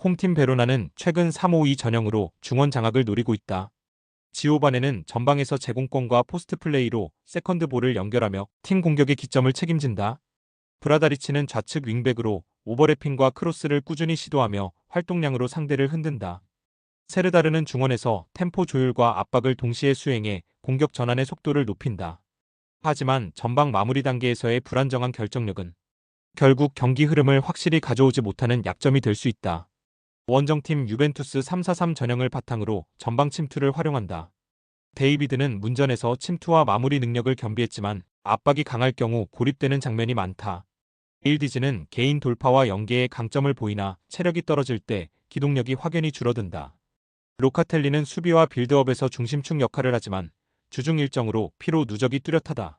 홈팀 베로나는 최근 3-5-2 전형으로 중원 장악을 노리고 있다. 지오바네는 전방에서 제공권과 포스트 플레이로 세컨드 볼을 연결하며 팀 공격의 기점을 책임진다. 브라다리치는 좌측 윙백으로 오버래핑과 크로스를 꾸준히 시도하며 활동량으로 상대를 흔든다. 세르다르는 중원에서 템포 조율과 압박을 동시에 수행해 공격 전환의 속도를 높인다. 하지만 전방 마무리 단계에서의 불안정한 결정력은 결국 경기 흐름을 확실히 가져오지 못하는 약점이 될 수 있다. 원정팀 유벤투스 3-4-3 전형을 바탕으로 전방 침투를 활용한다. 데이비드는 문전에서 침투와 마무리 능력을 겸비했지만 압박이 강할 경우 고립되는 장면이 많다. 일디즈는 개인 돌파와 연계에 강점을 보이나 체력이 떨어질 때 기동력이 확연히 줄어든다. 로카텔리는 수비와 빌드업에서 중심축 역할을 하지만 주중 일정으로 피로 누적이 뚜렷하다.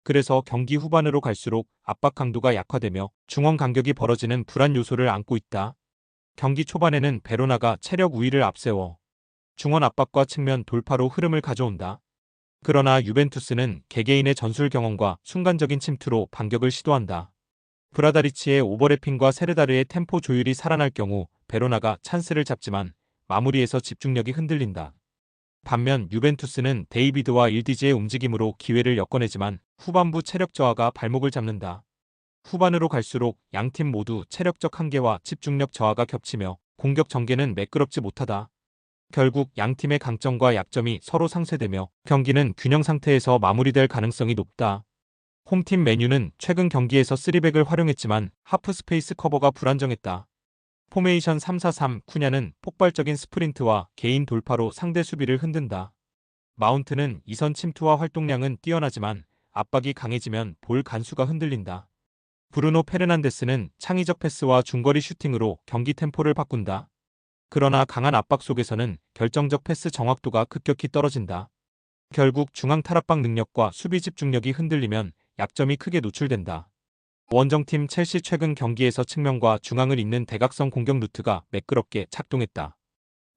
그래서 경기 후반으로 갈수록 압박 강도가 약화되며 중원 간격이 벌어지는 불안 요소를 안고 있다. 경기 초반에는 베로나가 체력 우위를 앞세워 중원 압박과 측면 돌파로 흐름을 가져온다. 그러나 유벤투스는 개개인의 전술 경험과 순간적인 침투로 반격을 시도한다. 브라다리치의 오버래핑과 세르다르의 템포 조율이 살아날 경우 베로나가 찬스를 잡지만 마무리에서 집중력이 흔들린다. 반면 유벤투스는 데이비드와 일디즈의 움직임으로 기회를 엮어내지만 후반부 체력 저하가 발목을 잡는다. 후반으로 갈수록 양팀 모두 체력적 한계와 집중력 저하가 겹치며 공격 전개는 매끄럽지 못하다. 결국 양팀의 강점과 약점이 서로 상쇄되며 경기는 균형 상태에서 마무리될 가능성이 높다. 홈팀 맨유는 최근 경기에서 3백을 활용했지만 하프 스페이스 커버가 불안정했다. 포메이션 3-4-3 쿠냐는 폭발적인 스프린트와 개인 돌파로 상대 수비를 흔든다. 마운트는 이선 침투와 활동량은 뛰어나지만 압박이 강해지면 볼 간수가 흔들린다. 브루노 페르난데스는 창의적 패스와 중거리 슈팅으로 경기 템포를 바꾼다. 그러나 강한 압박 속에서는 결정적 패스 정확도가 급격히 떨어진다. 결국 중앙 탈압박 능력과 수비 집중력이 흔들리면 약점이 크게 노출된다. 원정팀 첼시 최근 경기에서 측면과 중앙을 잇는 대각선 공격 루트가 매끄럽게 작동했다.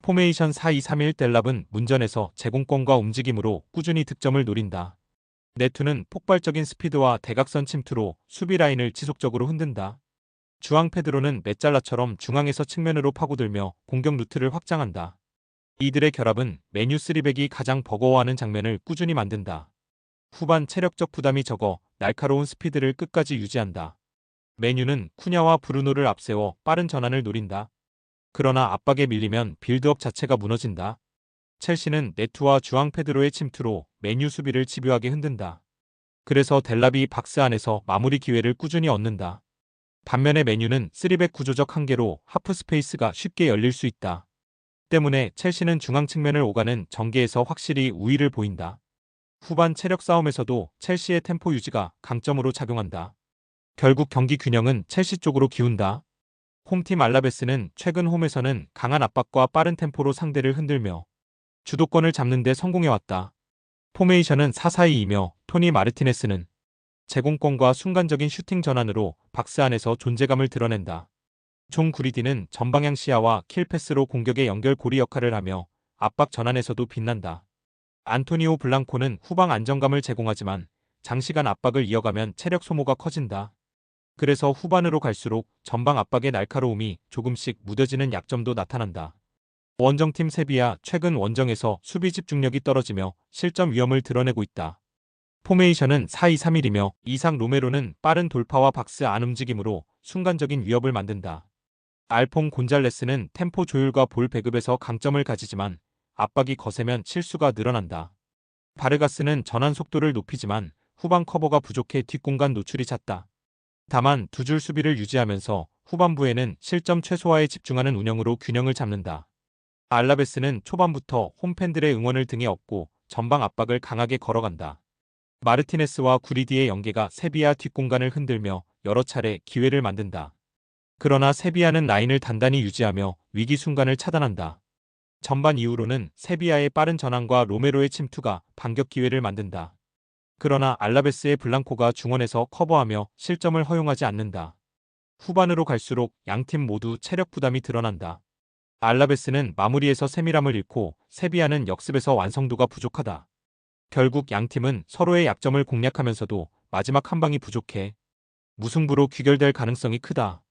포메이션 4-2-3-1 델랍은 문전에서 제공권과 움직임으로 꾸준히 득점을 노린다. 네투는 폭발적인 스피드와 대각선 침투로 수비 라인을 지속적으로 흔든다. 주앙 페드로는 메잘라처럼 중앙에서 측면으로 파고들며 공격 루트를 확장한다. 이들의 결합은 맨유 3백이 가장 버거워하는 장면을 꾸준히 만든다. 후반 체력적 부담이 적어 날카로운 스피드를 끝까지 유지한다. 맨유는 쿠냐와 브루노를 앞세워 빠른 전환을 노린다. 그러나 압박에 밀리면 빌드업 자체가 무너진다. 첼시는 네투와 주앙 페드로의 침투로 맨유 수비를 집요하게 흔든다. 그래서 델랍이 박스 안에서 마무리 기회를 꾸준히 얻는다. 반면에 맨유는 3백 구조적 한계로 하프 스페이스가 쉽게 열릴 수 있다. 때문에 첼시는 중앙 측면을 오가는 전개에서 확실히 우위를 보인다. 후반 체력 싸움에서도 첼시의 템포 유지가 강점으로 작용한다. 결국 경기 균형은 첼시 쪽으로 기운다. 홈팀 알라베스는 최근 홈에서는 강한 압박과 빠른 템포로 상대를 흔들며 주도권을 잡는 데 성공해왔다. 포메이션은 4-4-2이며 토니 마르티네스는 제공권과 순간적인 슈팅 전환으로 박스 안에서 존재감을 드러낸다. 존 구리디는 전방향 시야와 킬패스로 공격의 연결 고리 역할을 하며 압박 전환에서도 빛난다. 안토니오 블랑코는 후방 안정감을 제공하지만 장시간 압박을 이어가면 체력 소모가 커진다. 그래서 후반으로 갈수록 전방 압박의 날카로움이 조금씩 무뎌지는 약점도 나타난다. 원정팀 세비야 최근 원정에서 수비 집중력이 떨어지며 실점 위험을 드러내고 있다. 포메이션은 4-2-3-1이며 이상 로메로는 빠른 돌파와 박스 안 움직임으로 순간적인 위협을 만든다. 알퐁 곤잘레스는 템포 조율과 볼 배급에서 강점을 가지지만 압박이 거세면 실수가 늘어난다. 바르가스는 전환 속도를 높이지만 후방 커버가 부족해 뒷공간 노출이 잦다. 다만 두 줄 수비를 유지하면서 후반부에는 실점 최소화에 집중하는 운영으로 균형을 잡는다. 알라베스는 초반부터 홈팬들의 응원을 등에 업고 전방 압박을 강하게 걸어간다. 마르티네스와 구리디의 연계가 세비야 뒷공간을 흔들며 여러 차례 기회를 만든다. 그러나 세비야는 라인을 단단히 유지하며 위기 순간을 차단한다. 전반 이후로는 세비야의 빠른 전환과 로메로의 침투가 반격 기회를 만든다. 그러나 알라베스의 블랑코가 중원에서 커버하며 실점을 허용하지 않는다. 후반으로 갈수록 양팀 모두 체력 부담이 드러난다. 알라베스는 마무리에서 세밀함을 잃고 세비야는 역습에서 완성도가 부족하다. 결국 양팀은 서로의 약점을 공략하면서도 마지막 한 방이 부족해 무승부로 귀결될 가능성이 크다.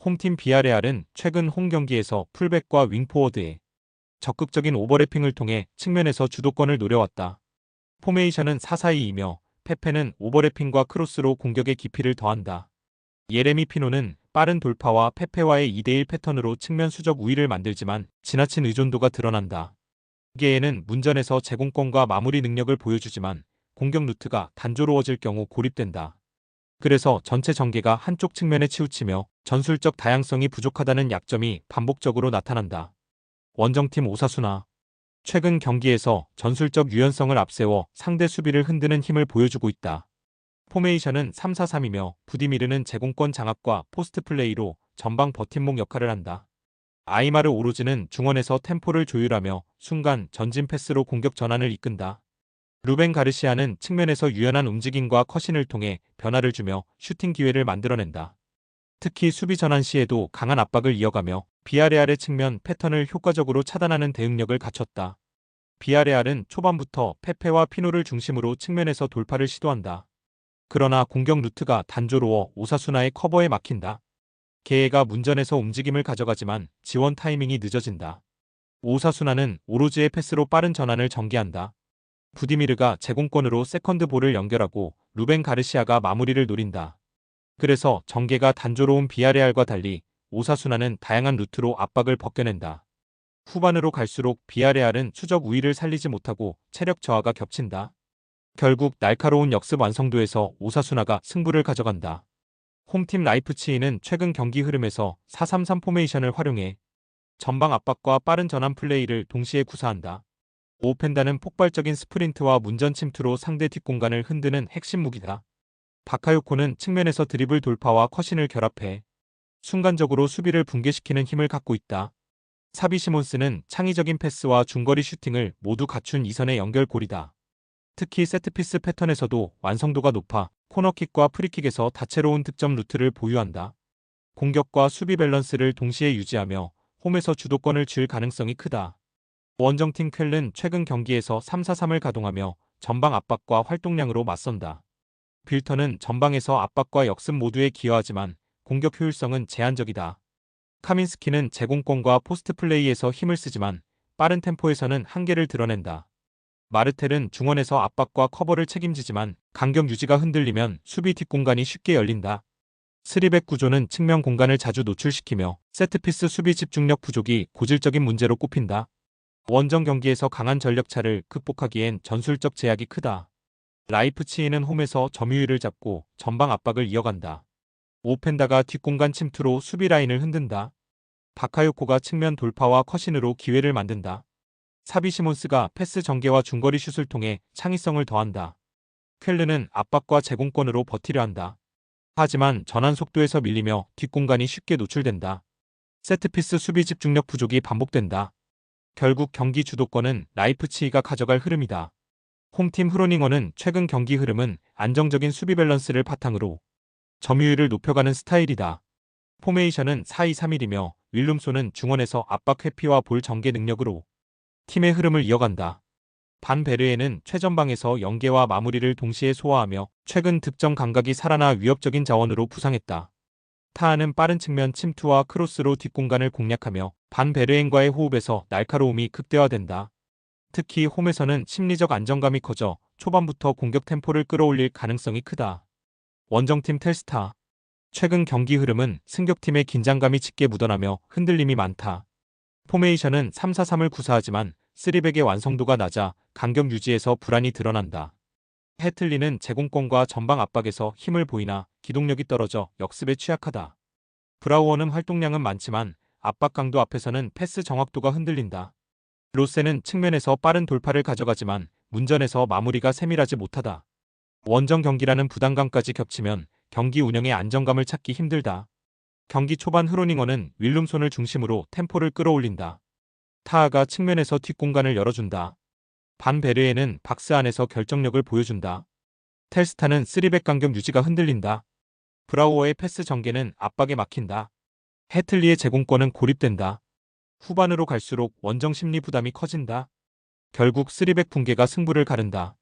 홈팀 비아레알은 최근 홈 경기에서 풀백과 윙포워드에 적극적인 오버래핑을 통해 측면에서 주도권을 노려왔다. 포메이션은 4-4-2이며 페페는 오버래핑과 크로스로 공격의 깊이를 더한다. 예레미 피노는 빠른 돌파와 페페와의 2대1 패턴으로 측면 수적 우위를 만들지만 지나친 의존도가 드러난다. 기계에는 문전에서 제공권과 마무리 능력을 보여주지만 공격 루트가 단조로워질 경우 고립된다. 그래서 전체 전개가 한쪽 측면에 치우치며 전술적 다양성이 부족하다는 약점이 반복적으로 나타난다. 원정팀 오사수나 최근 경기에서 전술적 유연성을 앞세워 상대 수비를 흔드는 힘을 보여주고 있다. 포메이션은 3-4-3이며 부디미르는 제공권 장악과 포스트 플레이로 전방 버팀목 역할을 한다. 아이마르 오로즈는 중원에서 템포를 조율하며 순간 전진 패스로 공격 전환을 이끈다. 루벤 가르시아는 측면에서 유연한 움직임과 컷신을 통해 변화를 주며 슈팅 기회를 만들어낸다. 특히 수비 전환 시에도 강한 압박을 이어가며 비아레알의 측면 패턴을 효과적으로 차단하는 대응력을 갖췄다. 비아레알은 초반부터 페페와 피노를 중심으로 측면에서 돌파를 시도한다. 그러나 공격 루트가 단조로워 오사수나의 커버에 막힌다. 게에가 문전에서 움직임을 가져가지만 지원 타이밍이 늦어진다. 오사수나는 오로즈의 패스로 빠른 전환을 전개한다. 부디미르가 제공권으로 세컨드 볼을 연결하고 루벤 가르시아가 마무리를 노린다. 그래서 전개가 단조로운 비아레알과 달리 오사수나는 다양한 루트로 압박을 벗겨낸다. 후반으로 갈수록 비아레알은 수적 우위를 살리지 못하고 체력 저하가 겹친다. 결국 날카로운 역습 완성도에서 오사수나가 승부를 가져간다. 홈팀 라이프치히는 최근 경기 흐름에서 4-3-3 포메이션을 활용해 전방 압박과 빠른 전환 플레이를 동시에 구사한다. 오펜다는 폭발적인 스프린트와 문전 침투로 상대 뒷공간을 흔드는 핵심 무기다. 바카요코는 측면에서 드리블 돌파와 컷신을 결합해 순간적으로 수비를 붕괴시키는 힘을 갖고 있다. 사비 시몬스는 창의적인 패스와 중거리 슈팅을 모두 갖춘 이선의 연결골이다. 특히 세트피스 패턴에서도 완성도가 높아 코너킥과 프리킥에서 다채로운 득점 루트를 보유한다. 공격과 수비 밸런스를 동시에 유지하며 홈에서 주도권을 쥘 가능성이 크다. 원정팀 쾰른 최근 경기에서 3-4-3을 가동하며 전방 압박과 활동량으로 맞선다. 빌턴은 전방에서 압박과 역습 모두에 기여하지만 공격 효율성은 제한적이다. 카민스키는 제공권과 포스트 플레이에서 힘을 쓰지만 빠른 템포에서는 한계를 드러낸다. 마르텔은 중원에서 압박과 커버를 책임지지만 간격 유지가 흔들리면 수비 뒷공간이 쉽게 열린다. 3백 구조는 측면 공간을 자주 노출시키며 세트피스 수비 집중력 부족이 고질적인 문제로 꼽힌다. 원정 경기에서 강한 전력차를 극복하기엔 전술적 제약이 크다. 라이프치히는 홈에서 점유율을 잡고 전방 압박을 이어간다. 오펜다가 뒷공간 침투로 수비 라인을 흔든다. 바카요코가 측면 돌파와 컷신으로 기회를 만든다. 사비 시몬스가 패스 전개와 중거리 슛을 통해 창의성을 더한다. 쾰르는 압박과 제공권으로 버티려 한다. 하지만 전환 속도에서 밀리며 뒷공간이 쉽게 노출된다. 세트피스 수비 집중력 부족이 반복된다. 결국 경기 주도권은 라이프치히가 가져갈 흐름이다. 홈팀 흐로닝어는 최근 경기 흐름은 안정적인 수비 밸런스를 바탕으로 점유율을 높여가는 스타일이다. 포메이션은 4-2-3-1이며 윌룸소는 중원에서 압박 회피와 볼 전개 능력으로 팀의 흐름을 이어간다. 반 베르에는 최전방에서 연계와 마무리를 동시에 소화하며 최근 득점 감각이 살아나 위협적인 자원으로 부상했다. 타하는 빠른 측면 침투와 크로스로 뒷공간을 공략하며 반 베르엔과의 호흡에서 날카로움이 극대화된다. 특히 홈에서는 심리적 안정감이 커져 초반부터 공격 템포를 끌어올릴 가능성이 크다. 원정팀 텔스타. 최근 경기 흐름은 승격팀의 긴장감이 짙게 묻어나며 흔들림이 많다. 포메이션은 3-4-3을 구사하지만 3백의 완성도가 낮아 간격 유지에서 불안이 드러난다. 해틀리는 제공권과 전방 압박에서 힘을 보이나 기동력이 떨어져 역습에 취약하다. 브라우어는 활동량은 많지만 압박 강도 앞에서는 패스 정확도가 흔들린다. 로세는 측면에서 빠른 돌파를 가져가지만 문전에서 마무리가 세밀하지 못하다. 원정 경기라는 부담감까지 겹치면 경기 운영의 안정감을 찾기 힘들다. 경기 초반 흐로닝어는 윌룸손을 중심으로 템포를 끌어올린다. 타하가 측면에서 뒷공간을 열어준다. 반 베르에는 박스 안에서 결정력을 보여준다. 텔스타는 3백 간격 유지가 흔들린다. 브라우어의 패스 전개는 압박에 막힌다. 해틀리의 제공권은 고립된다. 후반으로 갈수록 원정 심리 부담이 커진다. 결국 3백 붕괴가 승부를 가른다.